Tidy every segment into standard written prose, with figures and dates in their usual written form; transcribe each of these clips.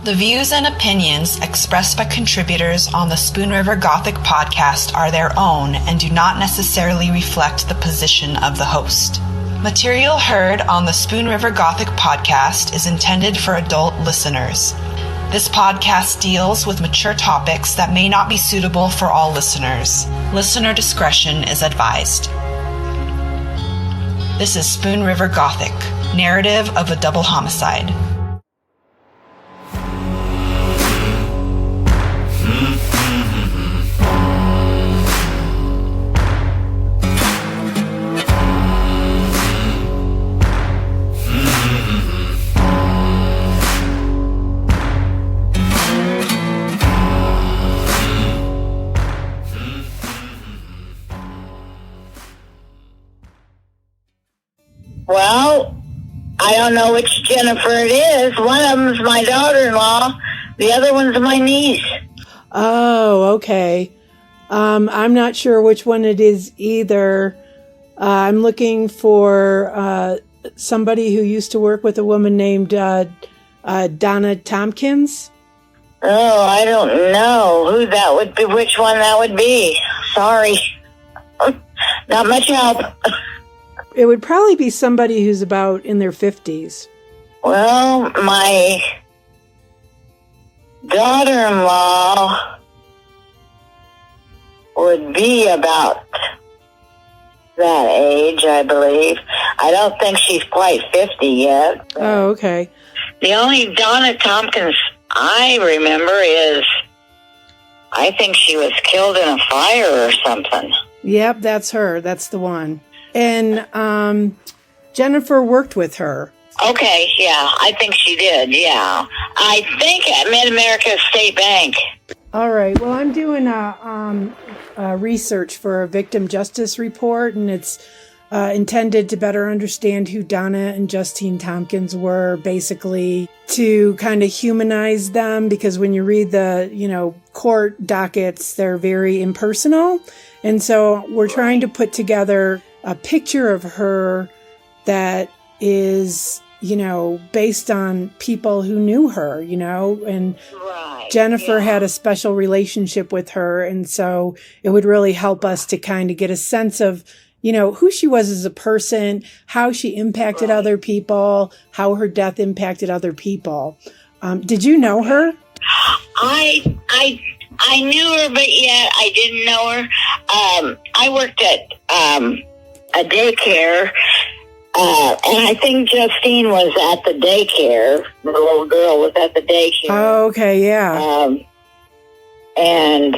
The views and opinions expressed by contributors on the Spoon River Gothic podcast are their own and do not necessarily reflect the position of the host. Material heard on the Spoon River Gothic podcast is intended for adult listeners. This podcast deals with mature topics that may not be suitable for all listeners. Listener discretion is advised. This is Spoon River Gothic, narrative of a double homicide. Well, I don't know which Jennifer it is. One of them's my daughter-in-law. The other one's my niece. Oh, okay. I'm not sure which one it is either. I'm looking for somebody who used to work with a woman named Donna Tompkins. Oh, I don't know who that would be, which one that would be. Sorry. Not much help. It would probably be somebody who's about in their 50s. Well, my daughter-in-law would be about that age, I believe. I don't think she's quite 50 yet. Oh, okay. The only Donna Tompkins I remember is, I think she was killed in a fire or something. Yep, that's her. That's the one. And Jennifer worked with her. Okay, yeah, I think she did, yeah. I think at Mid-America State Bank. All right, well, I'm doing a research for a victim justice report, and it's intended to better understand who Donna and Justine Tompkins were, basically to kind of humanize them, because when you read the, court dockets, they're very impersonal. And so we're trying to put together a picture of her that is, based on people who knew her, and right, Jennifer had a special relationship with her. And so it would really help us to kind of get a sense of, who she was as a person, how she impacted other people, how her death impacted other people. Did you know her? I knew her, but yet I didn't know her. I worked at a daycare, and I think Justine was at the daycare. The little girl was at the daycare. Oh, okay, yeah. And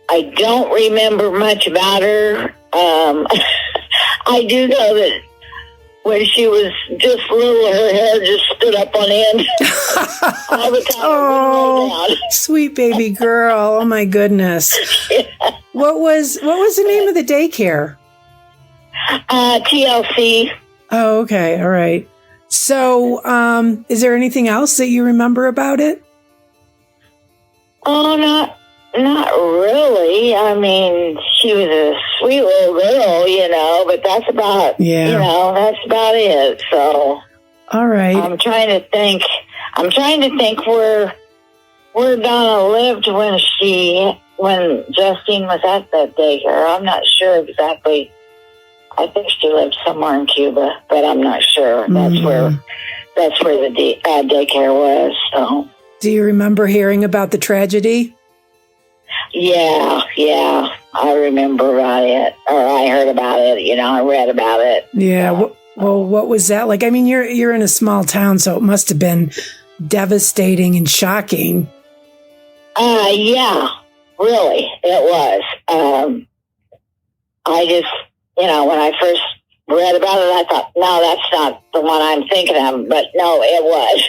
I don't remember much about her. I do know that when she was just little, her hair just stood up on end all the time. Oh, sweet baby girl! Oh my goodness. Yeah. What was the name of the daycare? TLC. Oh, okay. All right. So, is there anything else that you remember about it? Oh, not really. I mean, she was a sweet little girl, but that's about, that's about it. So, all right. I'm trying to think where Donna lived when Justine was at that daycare. I'm not sure exactly. I think she lived somewhere in Cuba, but I'm not sure. That's where the daycare was. So, do you remember hearing about the tragedy? Yeah, I remember about it, or I heard about it. I read about it. Yeah. Well, what was that like? I mean, you're in a small town, so it must have been devastating and shocking. Yeah, really, it was. I just. When I first read about it, I thought, no, that's not the one I'm thinking of. But no, it was.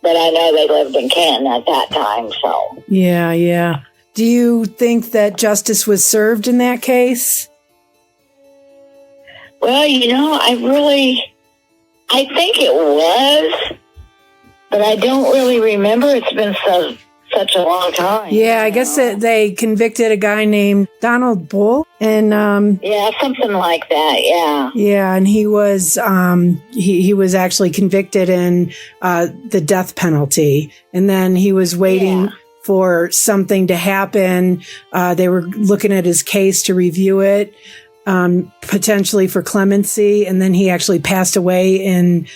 But I know they lived in Canton at that time, so. Yeah. Do you think that justice was served in that case? Well, I think it was. But I don't really remember. It's been such a long time. Yeah, I guess that they convicted a guy named Donald Bull, and yeah, something like that. Yeah. Yeah, and he was he was actually convicted in the death penalty, and then he was waiting for something to happen. They were looking at his case to review it, potentially for clemency, and then he actually passed away in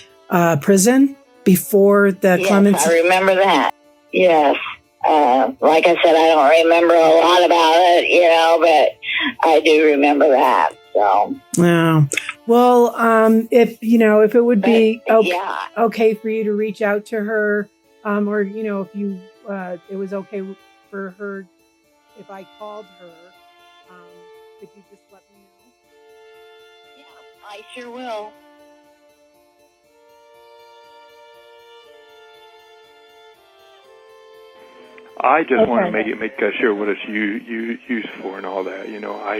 prison before the clemency. I remember that. Yes. Like I said, I don't remember a lot about it, but I do remember that. So. Yeah. Well, if it would be okay for you to reach out to her, or if you it was okay for her if I called her, could you just let me know? Yeah, I sure will. I just want to make sure what it's used for and all that.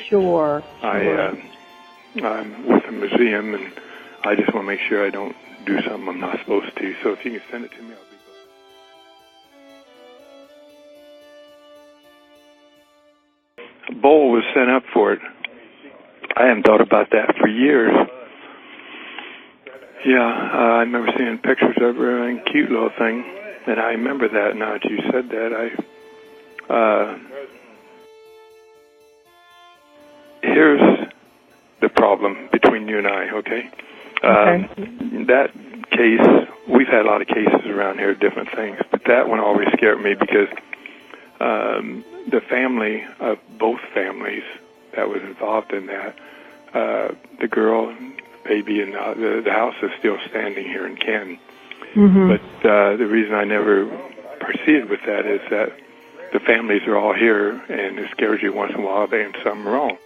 Sure. I'm with a museum, and I just want to make sure I don't do something I'm not supposed to. So if you can send it to me, I'll be glad. Bowl was sent up for it. I haven't thought about that for years. Yeah, I remember seeing pictures of her and cute little thing. And I remember that now that you said that. Here's the problem between you and I, okay? That case, we've had a lot of cases around here, different things, but that one always scared me because the family of both families that was involved in that, the girl, baby, and the house is still standing here in Canton. Mm-hmm. But the reason I never proceeded with that is that the families are all here, and it scares you once in a while they have something wrong.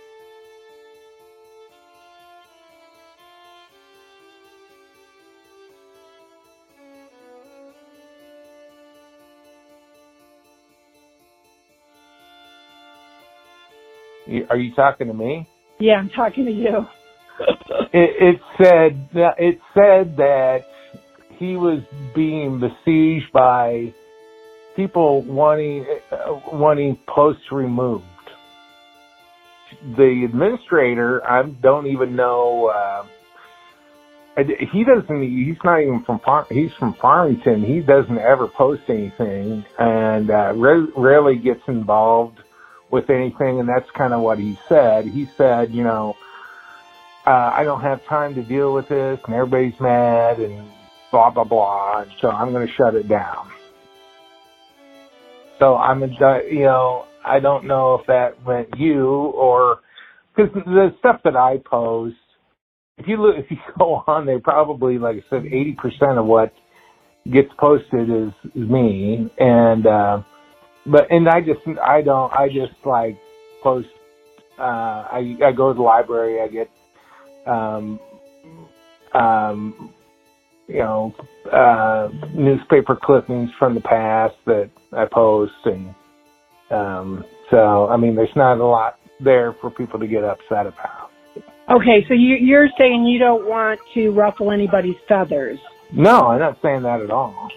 Are you talking to me? Yeah, I'm talking to you. It said that he was being besieged by people wanting posts removed. The administrator, I don't even know. He's not even from. He's from Farmington. He doesn't ever post anything, and rarely gets involved with anything. And that's kind of what he said. He said, I don't have time to deal with this, and everybody's mad, and blah, blah, blah, and so I'm going to shut it down. So I don't know if that meant you or, because the stuff that I post, if you go on there, probably, like I said, 80% of what gets posted is me, and I just like post, I go to the library, I get, newspaper clippings from the past that I post, and so there's not a lot there for people to get upset about. Okay, so you're saying you don't want to ruffle anybody's feathers? No, I'm not saying that at all.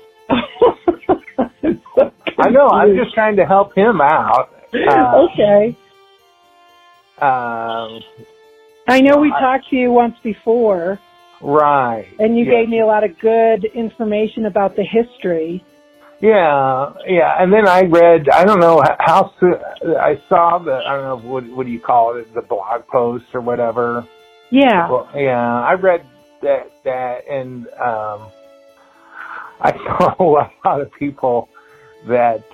I know, I'm just trying to help him out. Okay. I know we talked to you once before. Right. And you gave me a lot of good information about the history. Yeah. And then I read, I don't know how soon, I saw I don't know, what do you call it, the blog post or whatever. Yeah. Well, yeah, I read that and I saw a lot of people that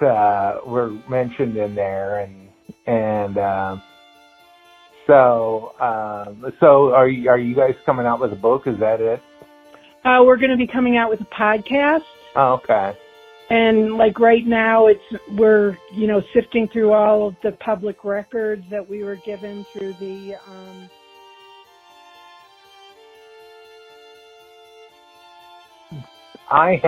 were mentioned in there, and so are you guys coming out with a book? Is that it? We're going to be coming out with a podcast. Oh, okay. And like right now, we're sifting through all of the public records that we were given through the. I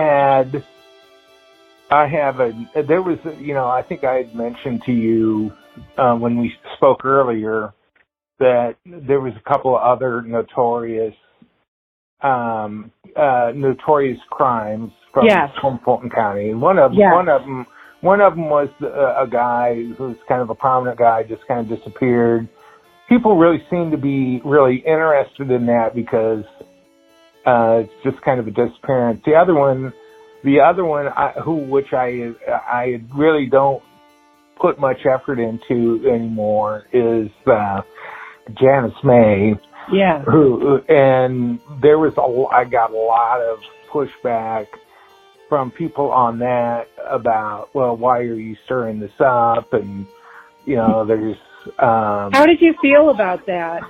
think I had mentioned to you when we spoke earlier that there was a couple of other notorious crimes from Fulton County, and one of them one of them was a guy who's kind of a prominent guy, just kind of disappeared. People really seem to be really interested in that because it's just kind of a disappearance. The other one, which I really don't put much effort into anymore, is Janice May. Yeah. And there was I got a lot of pushback from people on that about, well, why are you stirring this up? And, there's... How did you feel about that?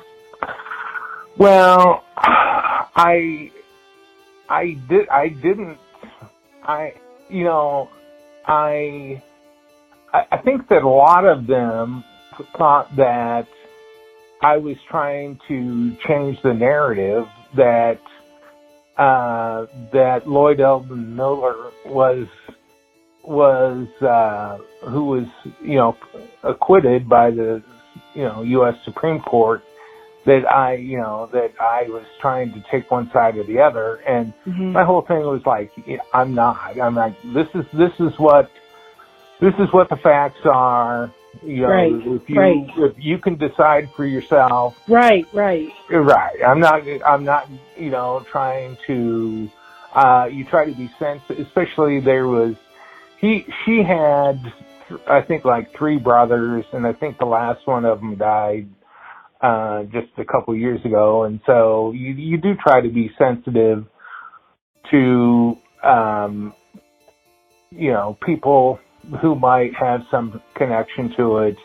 Well, I think that a lot of them thought that I was trying to change the narrative that Lloyd Eldon Miller was who was acquitted by the U.S. Supreme Court, that I was trying to take one side or the other, and my whole thing was like, I'm like, this is what the facts are. If you can decide for yourself. Right. I'm not trying to, you try to be sensitive, especially she had, I think, like 3 brothers, and I think the last one of them died, just a couple years ago. And so you do try to be sensitive to, people who might have some connection to it.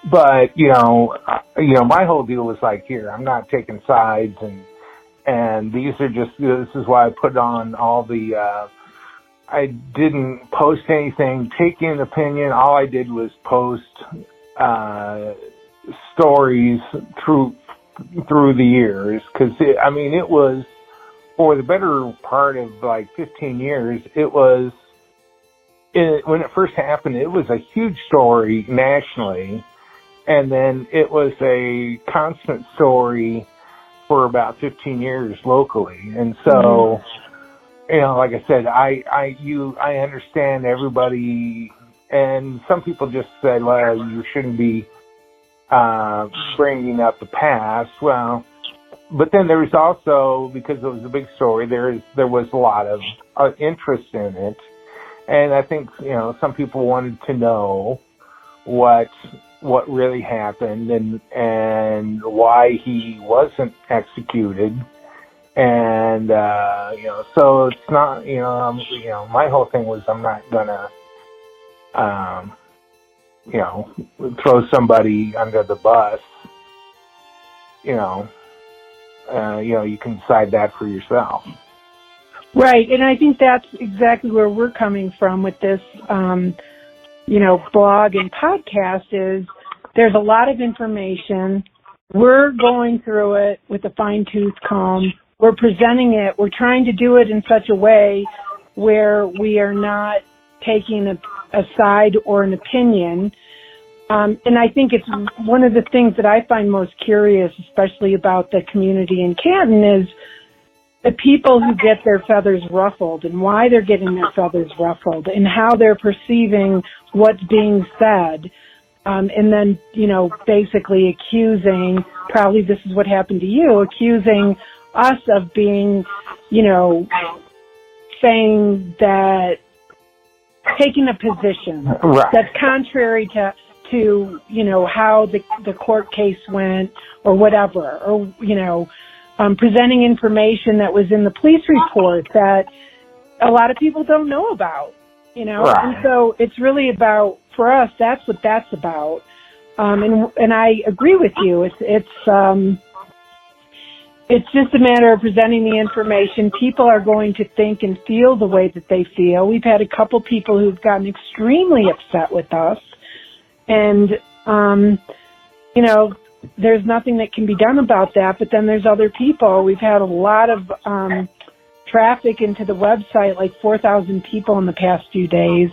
But my whole deal was like, here, I'm not taking sides, and this is why I put on all the, I didn't post anything, take an opinion. All I did was post, stories through the years. 'Cause it was, for the better part of like 15 years, when it first happened, it was a huge story nationally, and then it was a constant story for about 15 years locally. And so, like I said, I understand everybody, and some people just said, well, you shouldn't be bringing up the past. Well, but then there was also, because it was a big story, there was a lot of interest in it, and I think some people wanted to know what really happened and why he wasn't executed, and so it's not my whole thing was, I'm not gonna throw somebody under the bus. You can decide that for yourself. Right, and I think that's exactly where we're coming from with this, blog and podcast, is there's a lot of information. We're going through it with a fine-tooth comb. We're presenting it. We're trying to do it in such a way where we are not taking a side or an opinion. And I think it's one of the things that I find most curious, especially about the community in Canton, is the people who get their feathers ruffled and why they're getting their feathers ruffled and how they're perceiving what's being said. And then, basically accusing, probably this is what happened to you, accusing us of being, saying that, taking a position that's contrary to how the court case went or whatever, or, presenting information that was in the police report that a lot of people don't know about, and so it's really about, for us, that's what that's about. And I agree with you. It's just a matter of presenting the information. People are going to think and feel the way that they feel. We've had a couple people who've gotten extremely upset with us. And, there's nothing that can be done about that. But then there's other people. We've had a lot of traffic into the website, like 4,000 people in the past few days.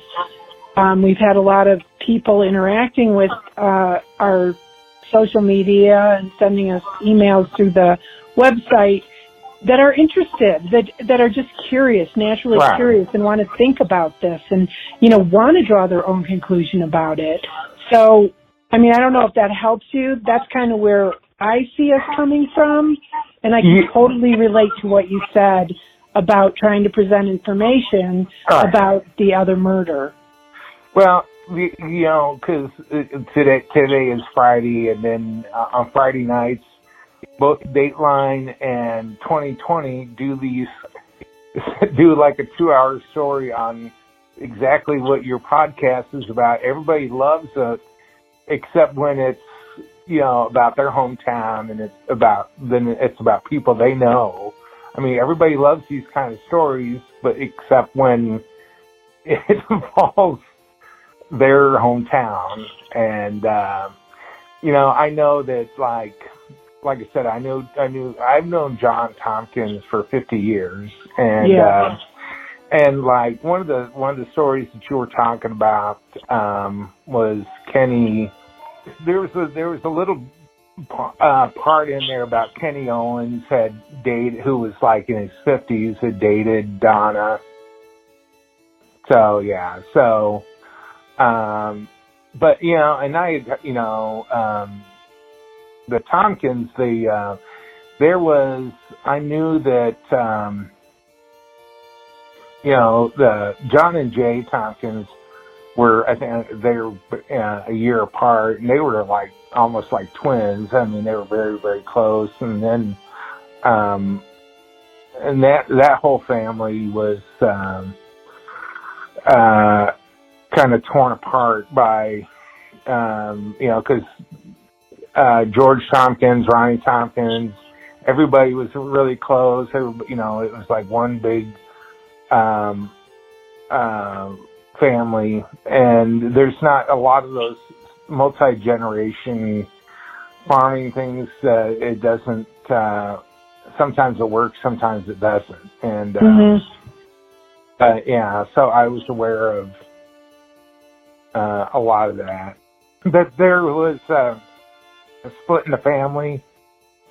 We've had a lot of people interacting with our social media and sending us emails through the website that are interested, that are just curious, naturally Right. curious, and want to think about this and, want to draw their own conclusion about it. So, I don't know if that helps you. That's kind of where I see us coming from, and I can totally relate to what you said about trying to present information about the other murder. Well, because today is Friday, and then on Friday nights, both Dateline and 2020 do like a 2-hour story on exactly what your podcast is about. Everybody loves it, except when it's about their hometown, and it's about people they know. Everybody loves these kind of stories, but except when it involves their hometown. And I know that like I said, I've known Donna Tompkins for 50 years, and and like one of the stories that you were talking about was Kenny. There was a little part in there about Kenny Owens who was like in his 50s, had dated Donna. So yeah, but and the Tompkins, I knew that the John and Jay Tompkins were, I think they were a year apart, and they were like almost like twins. They were very, very close. And then and that whole family was kind of torn apart by because George Tompkins, Ronnie Tompkins, everybody was really close. It was like one big family, and there's not a lot of those multi-generation farming things. It doesn't. Sometimes it works, sometimes it doesn't, and so I was aware of a lot of that. But there was a split in the family.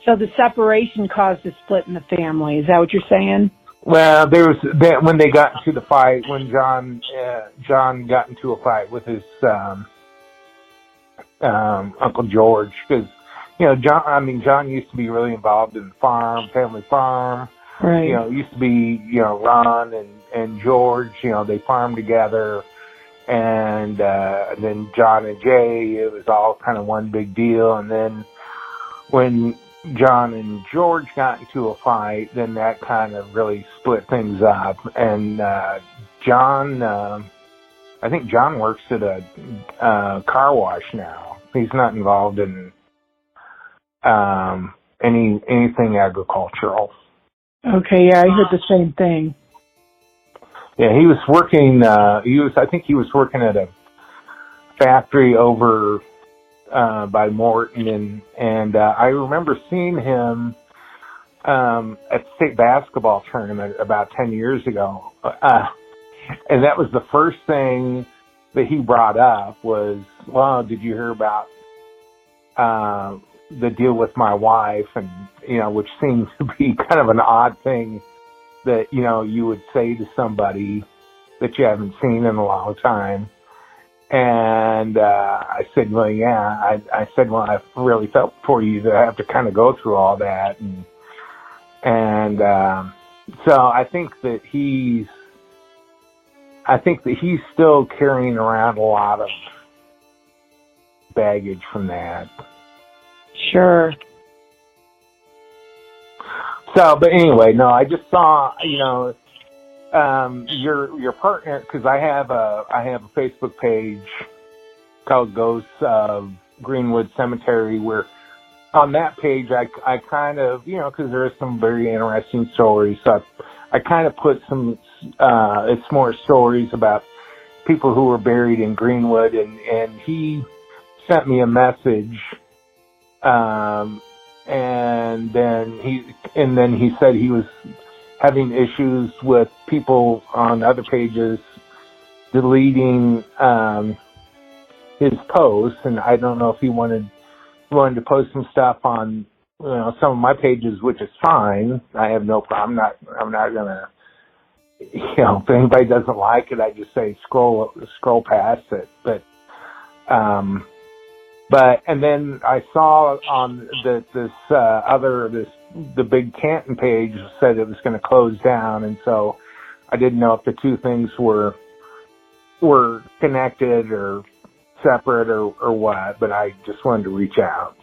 So the separation caused a split in the family. Is that what you're saying? Well, there was when they got into the fight, when John got into a fight with his Uncle George, because John used to be really involved in the family farm. Right. It used to be Ron and George. They farmed together, and then John and Jay, it was all kind of one big deal. And then when John and George got into a fight, then that kind of really split things up. And John, I think John works at a car wash now. He's not involved in anything agricultural. Okay, yeah, I heard the same thing. Yeah, he was working. I think he was working at a factory over by Morton, and I remember seeing him at the state basketball tournament about 10 years ago, and that was the first thing that he brought up was, well, did you hear about the deal with my wife? And which seems to be kind of an odd thing that you would say to somebody that you haven't seen in a long time. And I said, well, yeah. I said, well, I really felt for you to have to kind of go through all that. And so I think that he's still carrying around a lot of baggage from that. Sure. So, but anyway, no, I just saw, your partner, because I have a Facebook page called Ghosts of Greenwood Cemetery, where on that page I kind of, because there are some very interesting stories, so I kind of put some, it's more stories about people who were buried in Greenwood, and he sent me a message, and then he said he was having issues with people on other pages deleting his posts, and I don't know if he wanted to post some stuff on some of my pages, which is fine. I have no problem. I'm not gonna, if anybody doesn't like it, I just say scroll past it. But and then I saw on the big Canton page said it was going to close down, and so I didn't know if the two things were connected or separate or what, but I just wanted to reach out.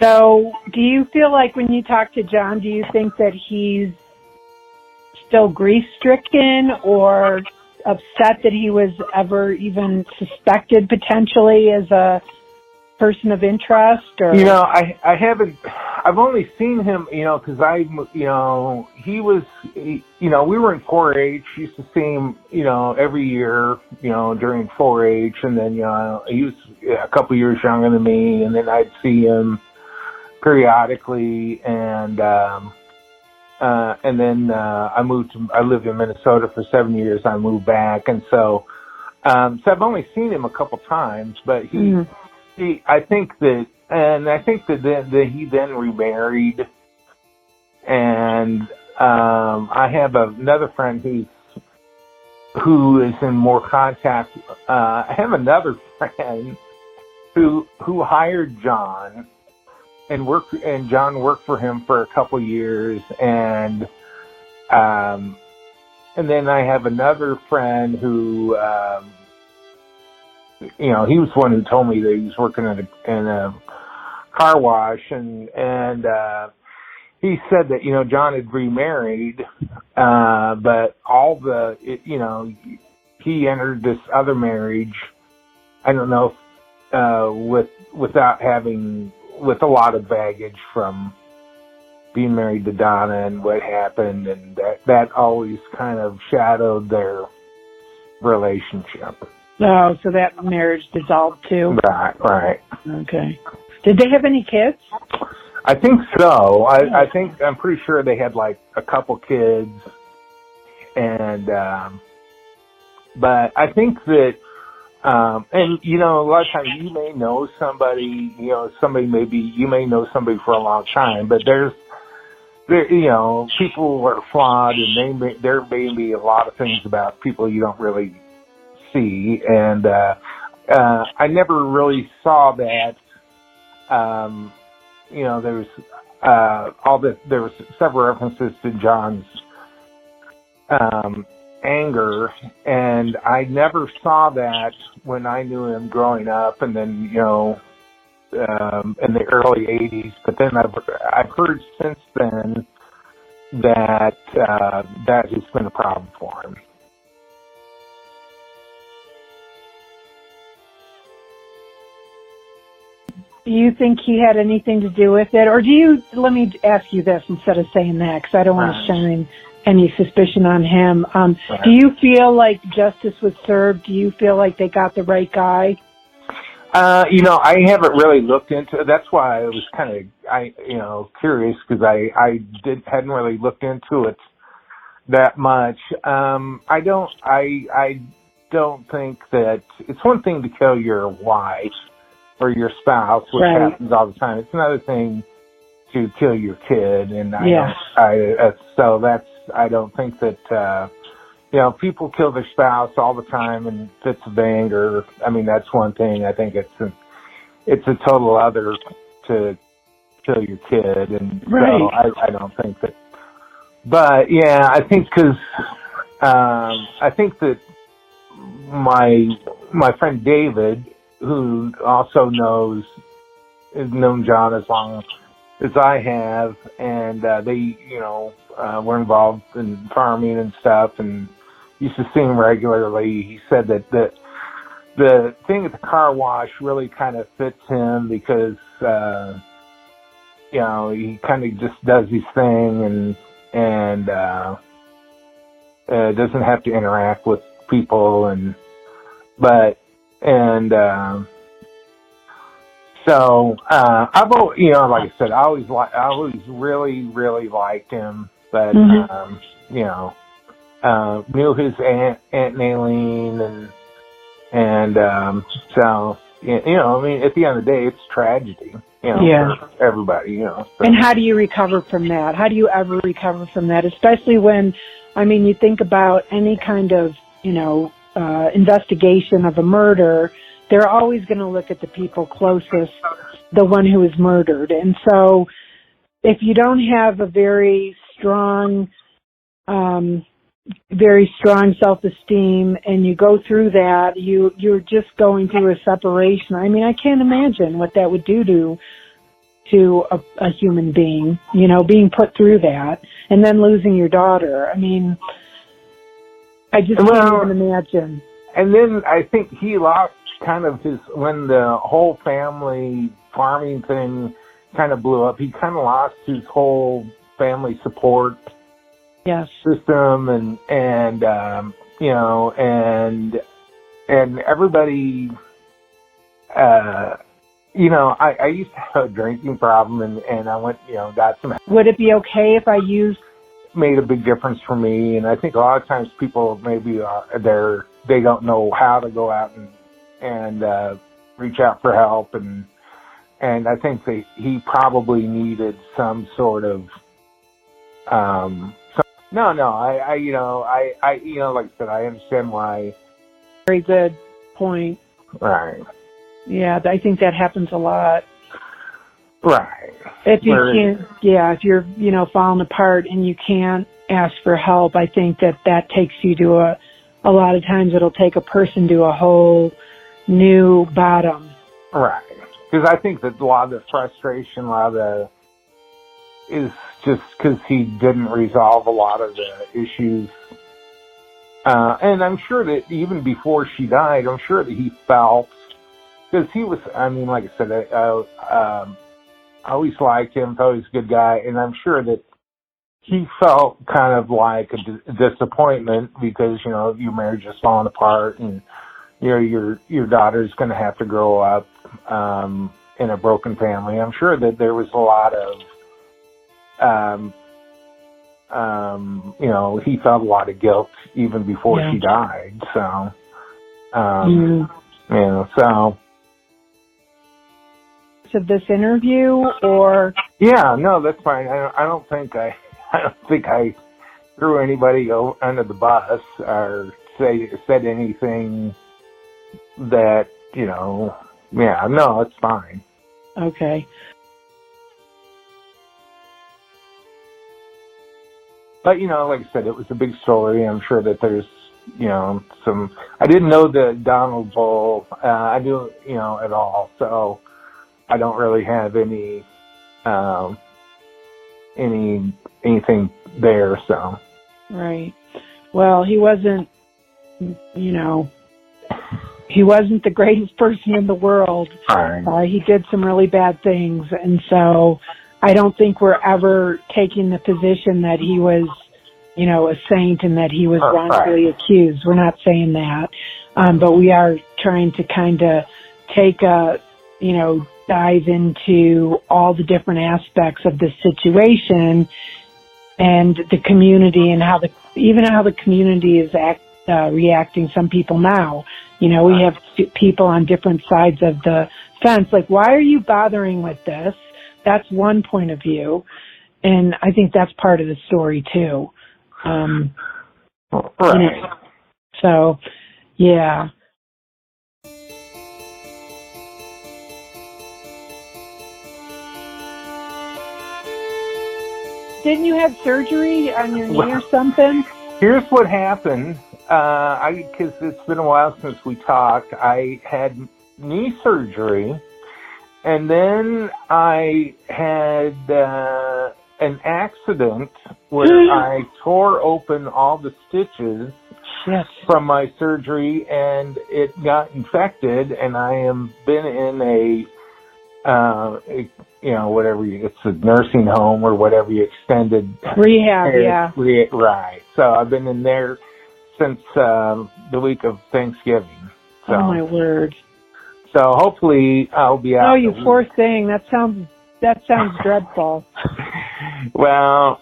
So do you feel like when you talk to John, do you think that he's still grief-stricken or upset that he was ever even suspected potentially as a person of interest? Or I haven't. I've only seen him, because he was, we were in 4-H. Used to see him, every year, during 4-H, and then he was a couple years younger than me, and then I'd see him periodically, and then I lived in Minnesota for 7 years. I moved back, and so I've only seen him a couple times, but I think that he then remarried, and I have another friend who is in more contact. I have another friend who hired John, and John worked for him for a couple years, and then I have another friend who. He was the one who told me that he was working in a car wash, and he said that, John had remarried, but he entered this other marriage, I don't know, with a lot of baggage from being married to Donna and what happened, and that always kind of shadowed their relationship. Oh, so that marriage dissolved too? Right. Okay. Did they have any kids? I think so. I'm pretty sure they had like a couple kids, and but I think that and a lot of times you may know somebody, you may know somebody for a long time, but people are flawed, and there may be a lot of things about people you don't really see, and I never really saw that. There was several references to John's anger, and I never saw that when I knew him growing up, and then in the early '80s. But then I've heard since then that has been a problem for him. Do you think he had anything to do with it? Or let me ask you this instead of saying that, because I don't want to shine any suspicion on him. Do you feel like justice was served? Do you feel like they got the right guy? I haven't really looked into it. That's why I was kind of, curious, because I hadn't really looked into it that much. I don't think that it's one thing to kill your wife or your spouse, which happens all the time. It's another thing to kill your kid, and I don't think that people kill their spouse all the time in fits of anger. I mean, that's one thing. I think it's a total other to kill your kid, and so I don't think that. But yeah, I think I think that my friend David, who also has known John as long as I have, and they, were involved in farming and stuff, and used to see him regularly. He said that the thing at the car wash really kind of fits him because, he kind of just does his thing and doesn't have to interact with people, so I've always, like I said, I always really, really liked him, but knew his Aunt Naylene, and so I mean, at the end of the day, it's tragedy. for everybody, So. And how do you recover from that? How do you ever recover from that? Especially when, you think about any kind of, investigation of a murder, they're always going to look at the people closest, the one who is murdered. And so if you don't have a very strong self-esteem and you go through that, you're just going through a separation. I can't imagine what that would do to a human being, being put through that and then losing your daughter. I just can't even imagine. And then I think he lost kind of when the whole family farming thing kind of blew up, he kind of lost his whole family support system and everybody, I used to have a drinking problem and I went, got some. Would it be okay if I used? Made a big difference for me, and I think a lot of times people maybe they don't know how to go out and reach out for help, and I think he probably needed some sort of like I said, I understand why. Very good point. Right. Yeah, I think that happens a lot. Right. If you can't, if you're, falling apart and you can't ask for help, I think that takes you to a lot of times it'll take a person to a whole new bottom. Right. Because I think that a lot of the frustration, is just because he didn't resolve a lot of the issues. And I'm sure that even before she died, I'm sure that he felt, because he was, like I said, I always liked him, thought he was a good guy, and I'm sure that he felt kind of like a disappointment because, your marriage is falling apart and, your daughter's going to have to grow up in a broken family. I'm sure that there was a lot of, he felt a lot of guilt even before she died. So, so. Of this interview, or no, that's fine. I don't think I threw anybody under the bus or said anything that no, it's fine. Okay. But like I said, it was a big story. I'm sure that there's some. I didn't know the Donald Bull. I knew at all, so. I don't really have anything there, so. Right. Well, he wasn't, he wasn't the greatest person in the world. Right. He did some really bad things, and so I don't think we're ever taking the position that he was, a saint and that he was wrongfully accused. We're not saying that, but we are trying to kind of take a, dive into all the different aspects of the situation and the community and how the community is reacting. Some people now, we have people on different sides of the fence. Like, why are you bothering with this? That's one point of view. And I think that's part of the story too. So, yeah. Didn't you have surgery on your knee or something? Here's what happened. Because it's been a while since we talked. I had knee surgery, and then I had an accident where I tore open all the stitches from my surgery, and it got infected, and I am been in it's a nursing home or whatever you extended. Rehab, right. So I've been in there since the week of Thanksgiving. So. Oh, my word. So hopefully I'll be out. Oh, you poor thing. That sounds dreadful. Well,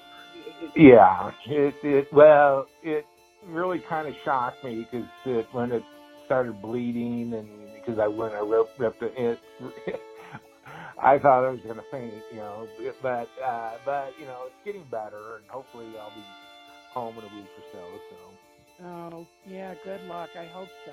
yeah. It really kind of shocked me because when it started bleeding and because I ripped it. I thought I was going to faint, but it's getting better, and hopefully I'll be home in a week or so. Oh, yeah, good luck. I hope so.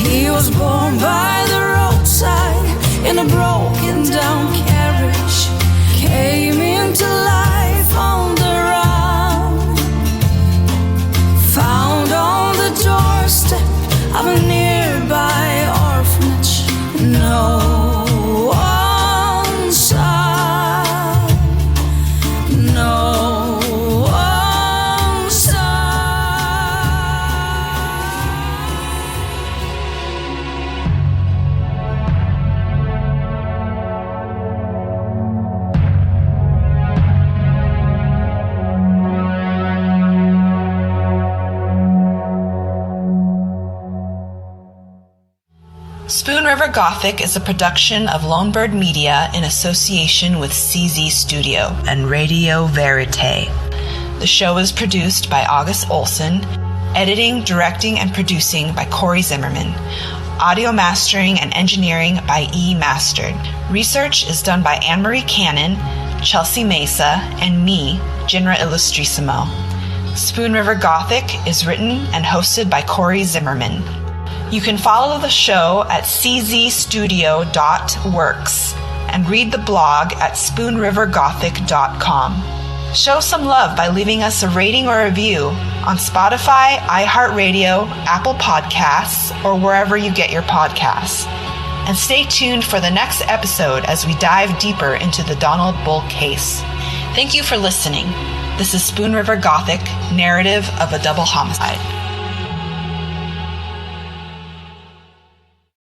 He was born by the roadside in a broken down carriage, came into life on the run, found on the doorstep of a nearby orphanage. No one saw, no one saw. Spoon River Gothic is a production of Lonebird Media in association with CZ Studio and Radio Vérité. The show is produced by August Olsen, editing, directing, and producing by Cory Zimmerman, audio mastering and engineering by E. Mastered. Research is done by Anne-Marie Cannon, Chelseah Mesa, and me, Jinra Ilustrisimo. Spoon River Gothic is written and hosted by Cory Zimmerman. You can follow the show at czstudio.works and read the blog at spoonrivergothic.com. Show some love by leaving us a rating or review on Spotify, iHeartRadio, Apple Podcasts, or wherever you get your podcasts. And stay tuned for the next episode as we dive deeper into the Donald Bull case. Thank you for listening. This is Spoon River Gothic, narrative of a double homicide.